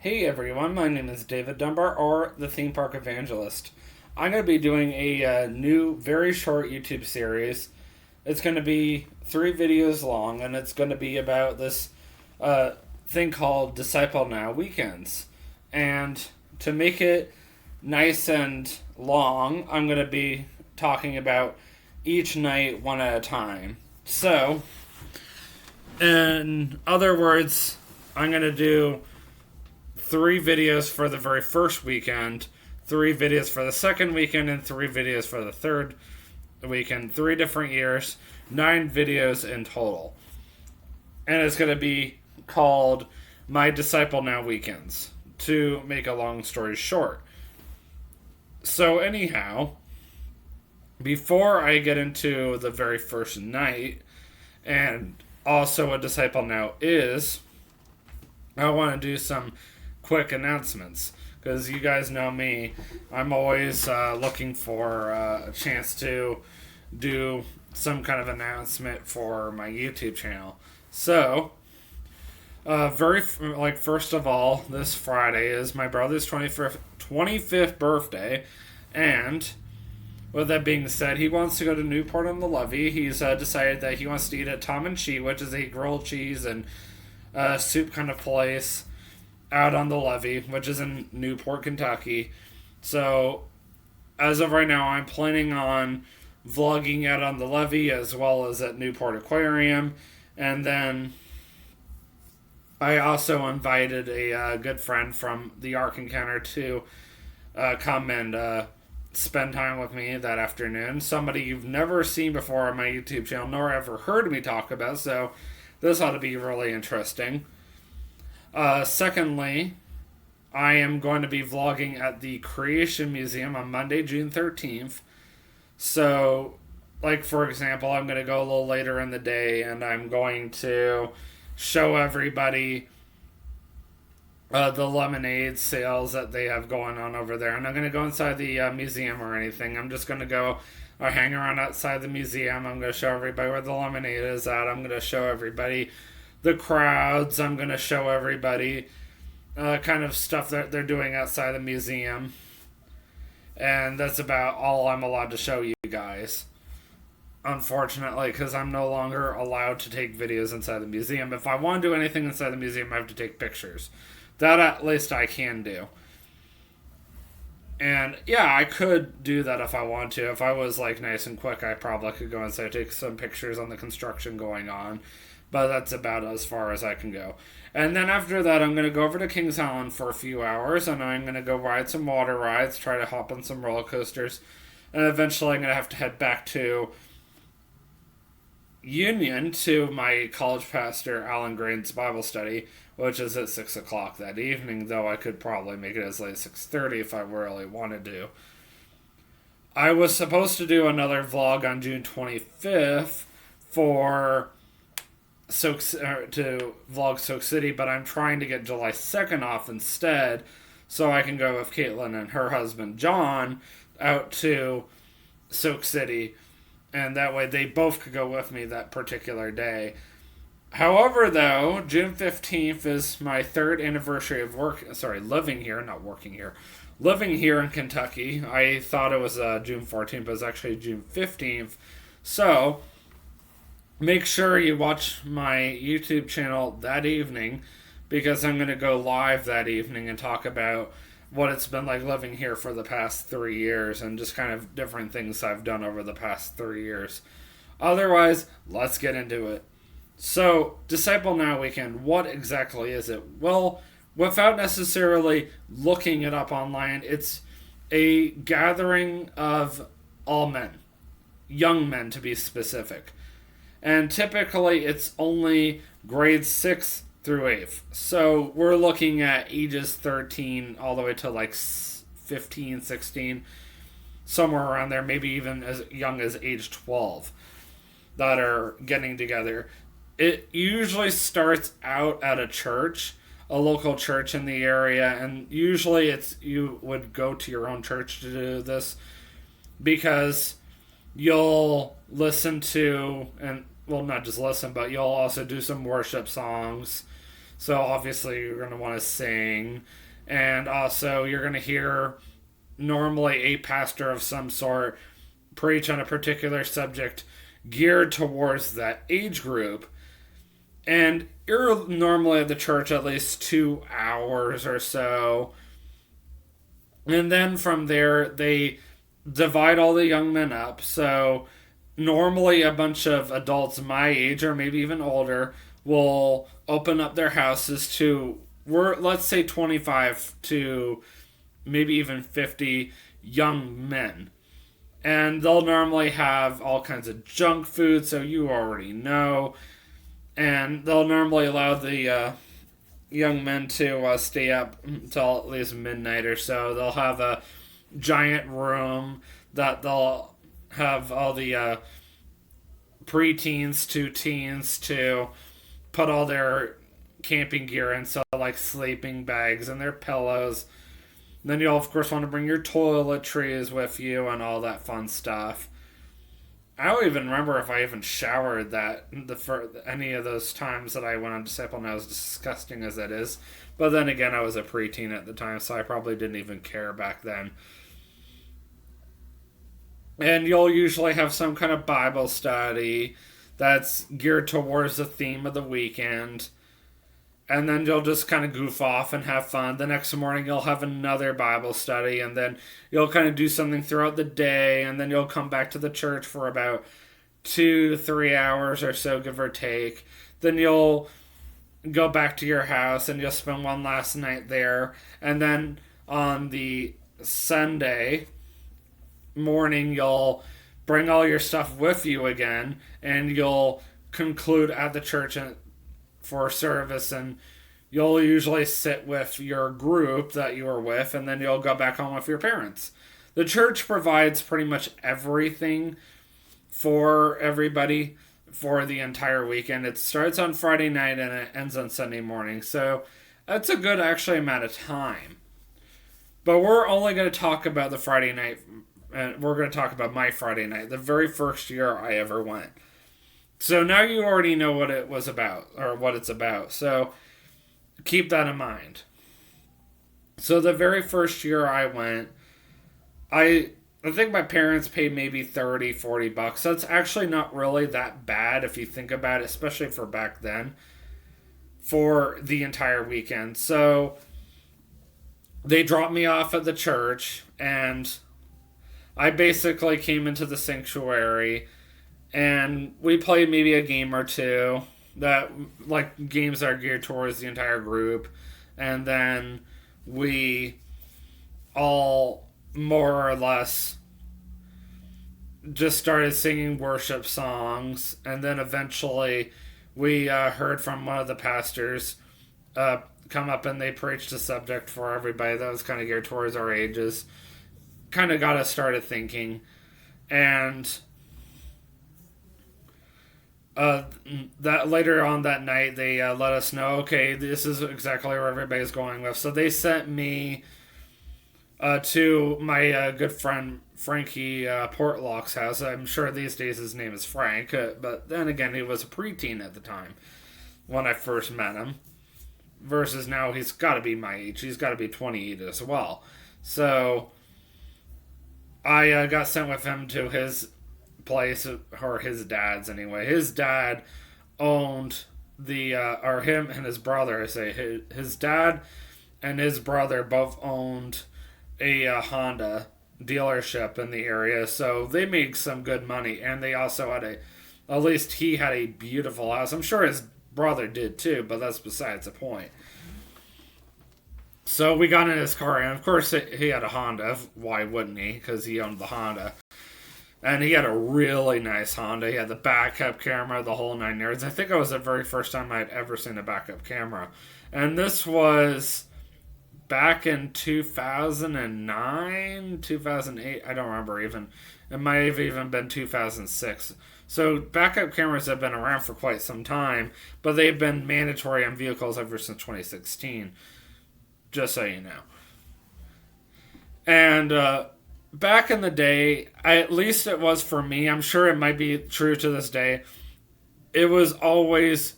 Hey everyone, my name is David Dunbar, or the Theme Park Evangelist. I'm going to be doing a new, very short YouTube series. It's going to be 3 videos long, and it's going to be about this thing called Disciple Now Weekends. And to make it nice and long, I'm going to be talking about each night one at a time. So, in other words, I'm going to do 3 videos for the very first weekend, 3 videos for the second weekend, and 3 videos for the third weekend. 3 different years, 9 videos in total. And it's going to be called My Disciple Now Weekends, to make a long story short. So, anyhow, before I get into the very first night, and also what Disciple Now is, I want to do some quick announcements because you guys know me. I'm always looking for a chance to do some kind of announcement for my YouTube channel. So, first of all, this Friday is my brother's 25th birthday, and with that being said, he wants to go to Newport on the Levee. He's decided that he wants to eat at Tom and Chi, which is a grilled cheese and soup kind of place out on the levee, which is in Newport, Kentucky. So, as of right now, I'm planning on vlogging out on the levee as well as at Newport Aquarium. And then I also invited a good friend from the Ark Encounter to come and spend time with me that afternoon. Somebody you've never seen before on my YouTube channel, nor ever heard me talk about, so this ought to be really interesting. Secondly, I am going to be vlogging at the Creation Museum on Monday, June 13th. So, for example, I'm going to go a little later in the day and I'm going to show everybody the lemonade sales that they have going on over there. I'm not going to go inside the museum or anything. I'm just going to go hang around outside the museum. I'm going to show everybody where the lemonade is at. I'm going to show everybody the crowds. I'm going to show everybody kind of stuff that they're doing outside the museum. And that's about all I'm allowed to show you guys. Unfortunately, because I'm no longer allowed to take videos inside the museum. If I want to do anything inside the museum, I have to take pictures. That at least I can do. And yeah, I could do that if I want to. If I was nice and quick, I probably could go inside and take some pictures on the construction going on. But that's about as far as I can go. And then after that, I'm going to go over to Kings Island for a few hours, and I'm going to go ride some water rides, try to hop on some roller coasters, and eventually I'm going to have to head back to Union to my college pastor, Alan Green's Bible study, which is at 6 o'clock that evening, though I could probably make it as late as 6:30 if I really wanted to. I was supposed to do another vlog on June 25th to vlog Soak City, but I'm trying to get July 2nd off instead so I can go with Caitlin and her husband John out to Soak City, and that way they both could go with me that particular day. However, though, June 15th is my 3rd anniversary of living here in Kentucky. I thought it was June 14th, but it's actually June 15th. So, make sure you watch my YouTube channel that evening, because I'm going to go live that evening and talk about what it's been like living here for the past 3 years and just kind of different things I've done over the past 3 years. Otherwise, let's get into it. So, Disciple Now Weekend, what exactly is it? Well, without necessarily looking it up online, it's a gathering of all men, young men to be specific. And typically it's only grades 6 through 8th. So we're looking at ages 13 all the way to 15, 16, somewhere around there, maybe even as young as age 12, that are getting together. It usually starts out at a church, a local church in the area, and usually you would go to your own church to do this, because you'll listen to, and well, not just listen, but you'll also do some worship songs, So obviously you're going to want to sing. And also you're going to hear normally a pastor of some sort preach on a particular subject geared towards that age group. And you're normally at the church at least 2 hours or so. And then from there, they divide all the young men up. So normally, a bunch of adults my age or maybe even older will open up their houses to, we're, let's say, 25 to maybe even 50 young men. And they'll normally have all kinds of junk food, so you already know. And they'll normally allow the young men to stay up until at least midnight or so. They'll have a giant room that they'll have all the preteens to teens to put all their camping gear in, so like sleeping bags and their pillows. Then you'll of course want to bring your toiletries with you and all that fun stuff. I don't even remember if I even showered that for any of those times that I went on Disciple, Now, as disgusting as that is. But then again, I was a preteen at the time, so I probably didn't even care back then. And you'll usually have some kind of Bible study that's geared towards the theme of the weekend. And then you'll just kind of goof off and have fun. The next morning, you'll have another Bible study, and then you'll kind of do something throughout the day, and then you'll come back to the church for about 2 to 3 hours or so, give or take. Then you'll go back to your house, and you'll spend one last night there. And then on the Sunday morning, you'll bring all your stuff with you again, and you'll conclude at the church for service, and you'll usually sit with your group that you were with, and then you'll go back home with your parents. The church provides pretty much everything for everybody for the entire weekend. It starts on Friday night and it ends on Sunday morning, so that's a good actually amount of time. But we're only going to talk about the Friday night, and we're going to talk about my Friday night, the very first year I ever went. So now you already know what it was about, or what it's about. So keep that in mind. So the very first year I went, I think my parents paid maybe $30-40. That's actually not really that bad if you think about it, especially for back then, for the entire weekend. So they dropped me off at the church, and I basically came into the sanctuary, and we played maybe a game or two, that like games that are geared towards the entire group, and then we all more or less just started singing worship songs, and then eventually we heard from one of the pastors come up, and they preached a subject for everybody that was kind of geared towards our ages. Kind of got us started thinking, and that later on that night they let us know, okay, this is exactly where everybody's going with. So they sent me to my good friend Frankie Portlock's house. I'm sure these days his name is Frank, but then again, he was a preteen at the time when I first met him, versus now he's got to be my age. He's got to be 28 as well. So I got sent with him to his place, or his dad's anyway. His dad owned or him and his brother, I say, his dad and his brother both owned a Honda dealership in the area, so they made some good money, and they also had at least he had a beautiful house. I'm sure his brother did too, but that's besides the point. So we got in his car, and of course he had a Honda. Why wouldn't he? Because he owned the Honda. And he had a really nice Honda. He had the backup camera, the whole 9 yards. I think it was the very first time I'd ever seen a backup camera. And this was back in 2009, 2008. I don't remember even. It might have even been 2006. So backup cameras have been around for quite some time, but they've been mandatory on vehicles ever since 2016. Just so you know. And back in the day, at least it was for me, I'm sure it might be true to this day, it was always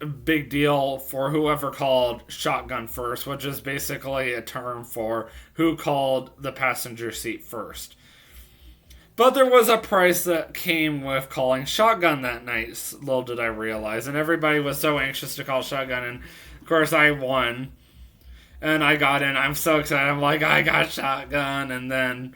big deal for whoever called shotgun first, which is basically a term for who called the passenger seat first. But there was a price that came with calling shotgun that night, little did I realize. And everybody was so anxious to call shotgun, and of course I won. And I got in. I'm so excited. I'm like, I got shotgun. And then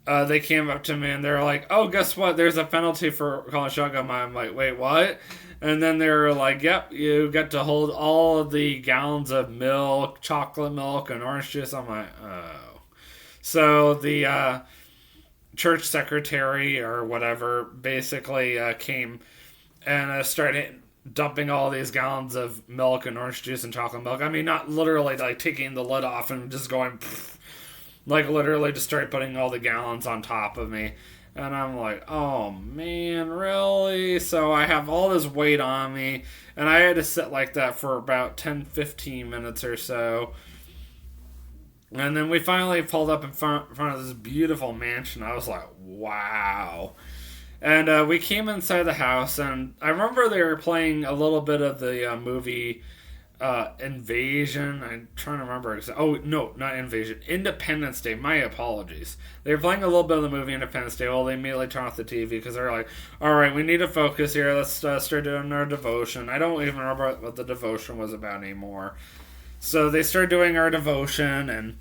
they came up to me and they're like, oh, guess what? There's a penalty for calling shotgun. I'm like, wait, what? And then they were like, yep, you get to hold all of the gallons of milk, chocolate milk, and orange juice. I'm like, oh. So the church secretary or whatever basically came and started dumping all these gallons of milk and orange juice and chocolate milk. I mean, not literally like taking the lid off and just going, pfft, like literally just started putting all the gallons on top of me. And I'm like, oh man, really? So I have all this weight on me, and I had to sit like that for about 10-15 minutes or so. And then we finally pulled up in front of this beautiful mansion. I was like, wow. And we came inside the house, and I remember they were playing a little bit of the movie Invasion. I'm trying to remember. Oh, no, not Invasion. Independence Day. My apologies. They were playing a little bit of the movie Independence Day. Well, they immediately turned off the TV because they're like, all right, we need to focus here. Let's start doing our devotion. I don't even remember what the devotion was about anymore. So they started doing our devotion, and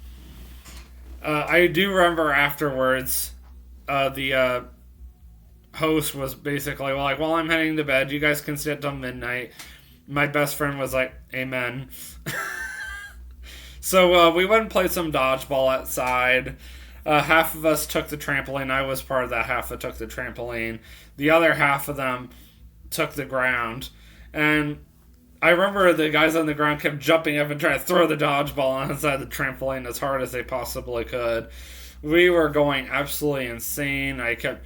I do remember afterwards the host was basically like, well, I'm heading to bed. You guys can sit till midnight. My best friend was like, amen. So we went and played some dodgeball outside. Half of us took the trampoline. I was part of that half that took the trampoline. The other half of them took the ground. And I remember the guys on the ground kept jumping up and trying to throw the dodgeball inside the trampoline as hard as they possibly could. We were going absolutely insane. I kept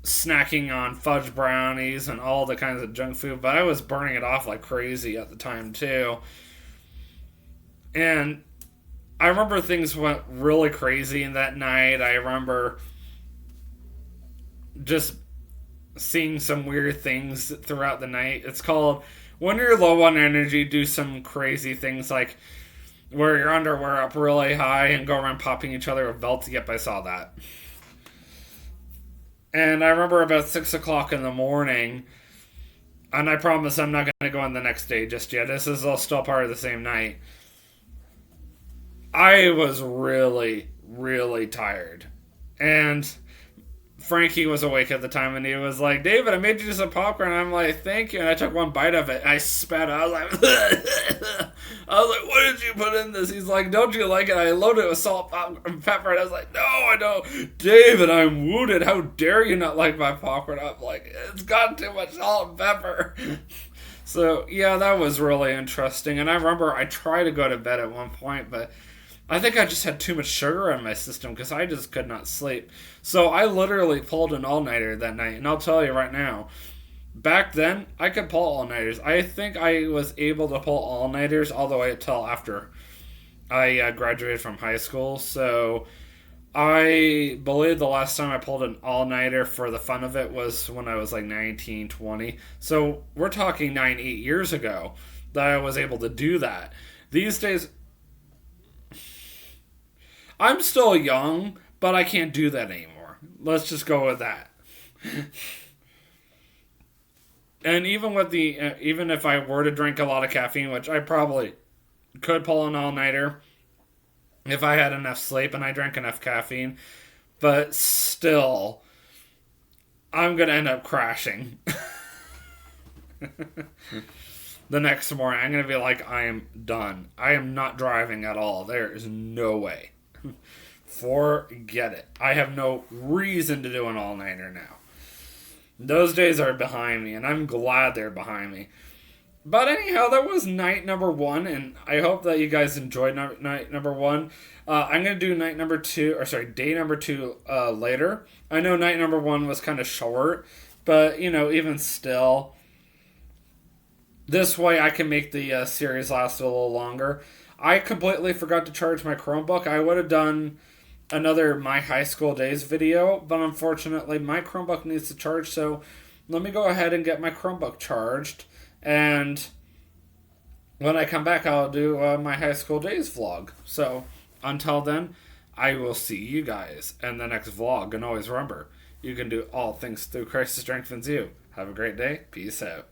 snacking on fudge brownies and all the kinds of junk food, but I was burning it off like crazy at the time too. And I remember things went really crazy in that night. I remember just seeing some weird things throughout the night. It's called when you're low on energy, do some crazy things like wear your underwear up really high and go around popping each other with belts. Yep, I saw that. And I remember about 6 o'clock in the morning, and I promise I'm not going to go on the next day just yet. This is all still part of the same night. I was really, really tired. And Frankie was awake at the time, and he was like, David, I made you some popcorn. And I'm like, thank you. And I took one bite of it. I spat out. I was like, what did you put in this? He's like, don't you like it? I loaded it with salt and pepper. And I was like, no, I don't. David, I'm wounded. How dare you not like my popcorn? I'm like, it's got too much salt and pepper. So, yeah, that was really interesting. And I remember I tried to go to bed at one point, but I think I just had too much sugar in my system because I just could not sleep. So I literally pulled an all-nighter that night. And I'll tell you right now, back then, I could pull all-nighters. I think I was able to pull all-nighters all the way until after I graduated from high school. So I believe the last time I pulled an all-nighter for the fun of it was when I was like 19, 20. So we're talking 8 years ago that I was able to do that. These days, I'm still young, but I can't do that anymore. Let's just go with that. And even with even if I were to drink a lot of caffeine, which I probably could pull an all-nighter if I had enough sleep and I drank enough caffeine, but still, I'm going to end up crashing. The next morning, I'm going to be like, I am done. I am not driving at all. There is no way. Forget it. I have no reason to do an all-nighter now. Those days are behind me, and I'm glad they're behind me. But anyhow, that was night number 1, and I hope that you guys enjoyed night number 1. I'm going to do day number 2 later. I know night number 1 was kind of short, but, even still, this way I can make the series last a little longer. I completely forgot to charge my Chromebook. I would have done another My High School Days video, but unfortunately my Chromebook needs to charge, so let me go ahead and get my Chromebook charged, And when I come back, I'll do my high school days vlog. So until then, I will see you guys in the next vlog. And always remember, you can do all things through Christ who strengthens you. Have a great day. Peace out.